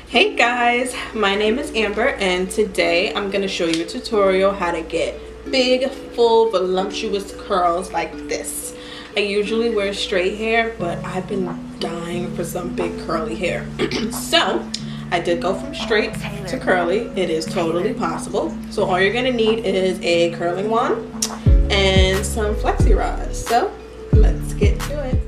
Hey guys, my name is Amber and today I'm going to show you a tutorial how to get big, full, voluptuous curls like this. I usually wear straight hair, but I've been dying for some big curly hair. So I did go from straight to curly. It is totally possible. So all you're going to need is a curling wand and some flexi rods. So let's get to it.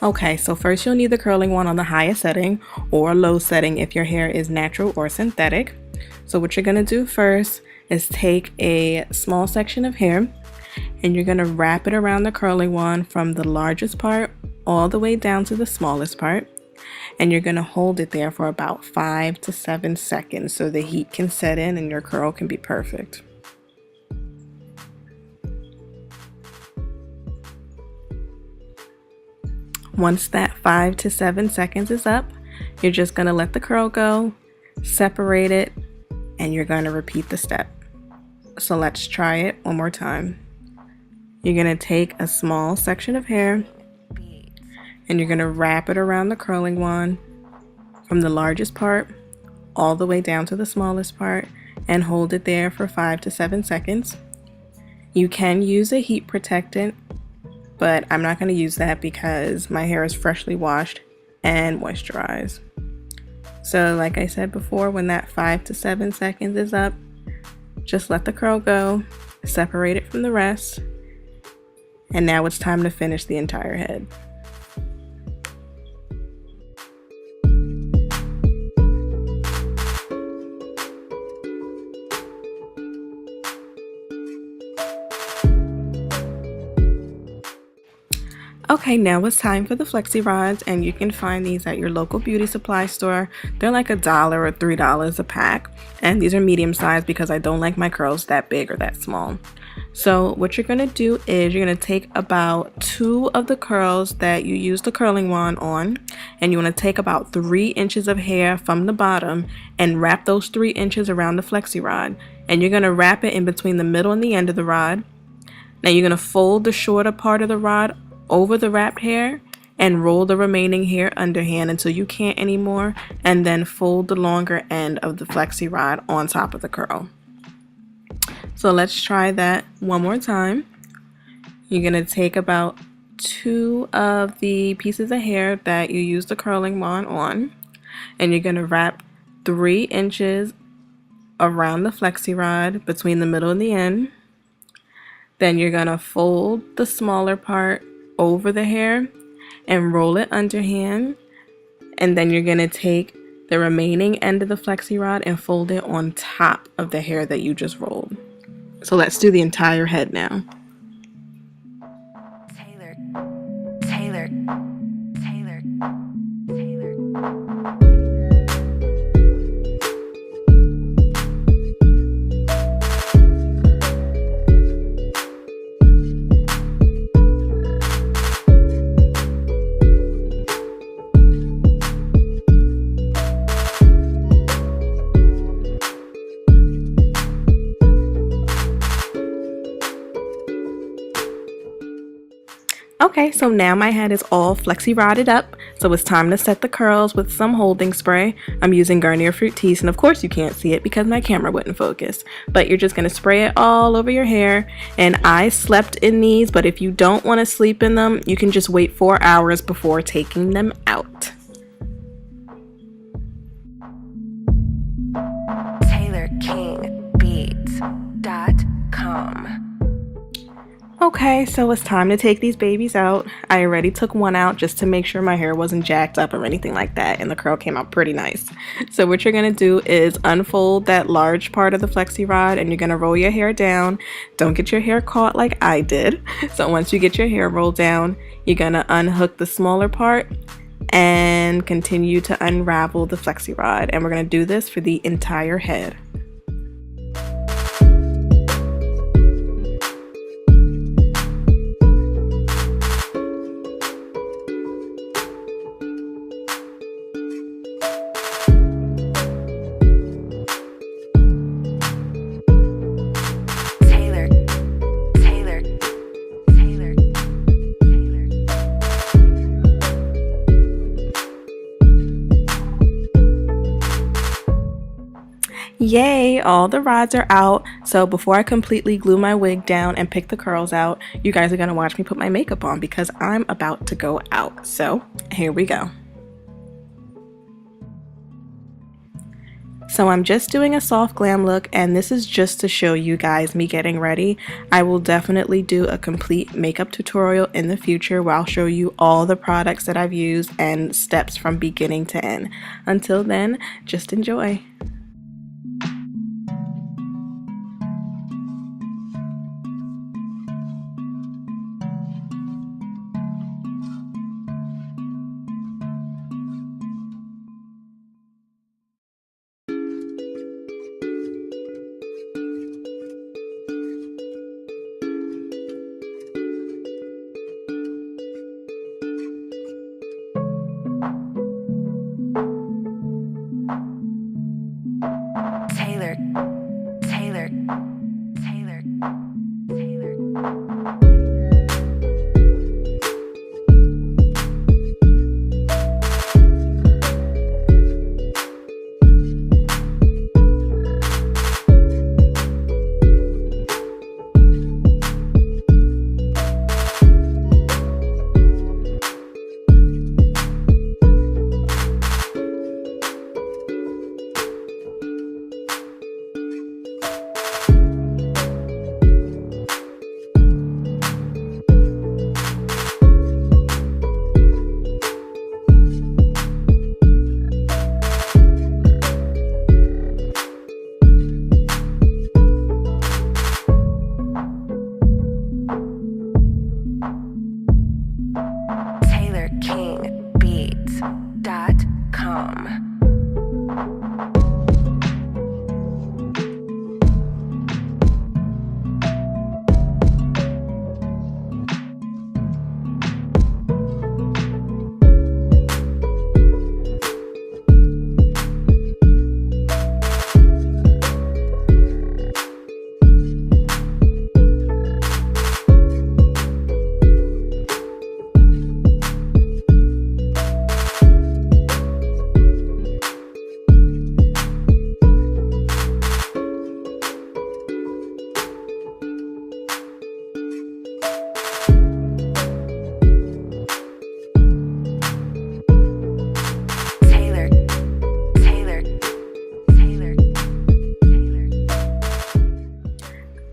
Okay, so first you'll need the curling wand on the highest setting or low setting if your hair is natural or synthetic. So what you're going to do first is take a small section of hair and you're going to wrap it around the curling wand from the largest part all the way down to the smallest part. And you're going to hold it there for about 5 to 7 seconds so the heat can set in and your curl can be perfect. Once that 5 to 7 seconds is up, you're just going to let the curl go, separate it, and you're going to repeat the step. So let's try it one more time. You're going to take a small section of hair and you're going to wrap it around the curling wand from the largest part all the way down to the smallest part and hold it there for 5 to 7 seconds. You can use a heat protectant, but I'm not going to use that because my hair is freshly washed and moisturized. So like I said before, when that 5 to 7 seconds is up, just let the curl go, separate it from the rest, and now it's time to finish the entire head. Okay, now it's time for the flexi rods, and you can find these at your local beauty supply store. They're like $1 or $3 a pack, and these are medium size because I don't like my curls that big or that small. So what you're going to do is you're going to take about 2 of the curls that you use the curling wand on, and you want to take about 3 inches of hair from the bottom and wrap those 3 inches around the flexi rod, and you're going to wrap it in between the middle and the end of the rod. Now you're going to fold the shorter part of the rod over the wrapped hair and roll the remaining hair underhand until you can't anymore, and then fold the longer end of the flexi rod on top of the curl. So let's try that one more time. You're going to take about 2 of the pieces of hair that you use the curling wand on, and you're going to wrap 3 inches around the flexi rod between the middle and the end. Then you're going to fold the smaller part over the hair and roll it underhand, and then you're going to take the remaining end of the flexi rod and fold it on top of the hair that you just rolled. So let's do the entire head now. Taylor. Okay, so now my head is all flexi rodded up, so it's time to set the curls with some holding spray. I'm using Garnier Frutis, and of course you can't see it because my camera wouldn't focus, but you're just going to spray it all over your hair. And I slept in these, but if you don't want to sleep in them, you can just wait 4 hours before taking them out. TaylorKingBeats.com. Okay, so it's time to take these babies out. I already took one out just to make sure my hair wasn't jacked up or anything like that, and the curl came out pretty nice. So what you're going to do is unfold that large part of the flexi rod, and you're going to roll your hair down. Don't get your hair caught like I did. So once you get your hair rolled down, you're going to unhook the smaller part and continue to unravel the flexi rod, and we're going to do this for the entire head. Yay, all the rods are out. So before I completely glue my wig down and pick the curls out, you guys are gonna watch me put my makeup on because I'm about to go out. So here we go. So I'm just doing a soft glam look, and this is just to show you guys me getting ready. I will definitely do a complete makeup tutorial in the future where I'll show you all the products that I've used and steps from beginning to end. Until then, just enjoy.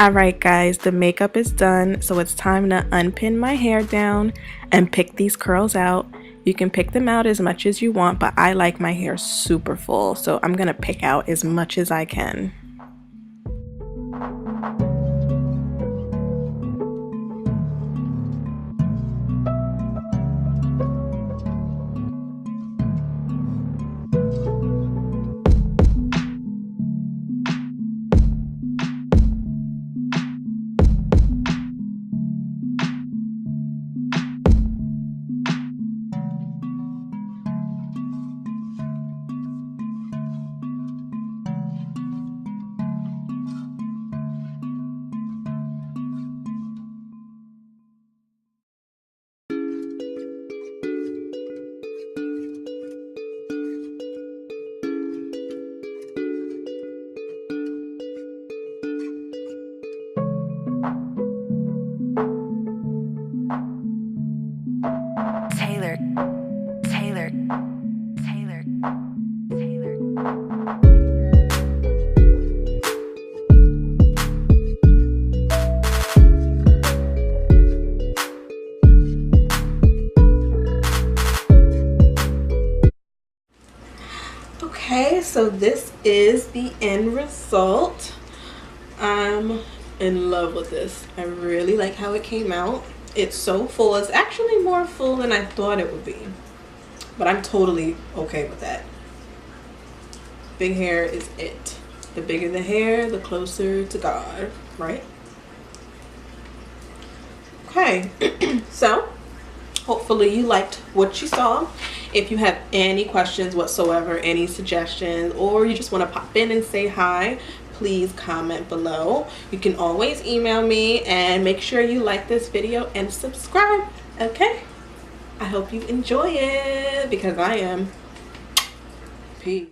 Alright guys, the makeup is done, so it's time to unpin my hair down and pick these curls out. You can pick them out as much as you want, but I like my hair super full, so I'm gonna pick out as much as I can. Okay, so this is the end result. I'm in love with this. I really like how it came out. It's so full. It's actually more full than I thought it would be, but I'm totally okay with that. Big hair is it. The bigger the hair, the closer to God, right? Okay, so hopefully you liked what you saw. If you have any questions whatsoever, any suggestions, or you just want to pop in and say hi, please comment below. You can always email me, and make sure you like this video and subscribe, okay? I hope you enjoy it because I am. Peace.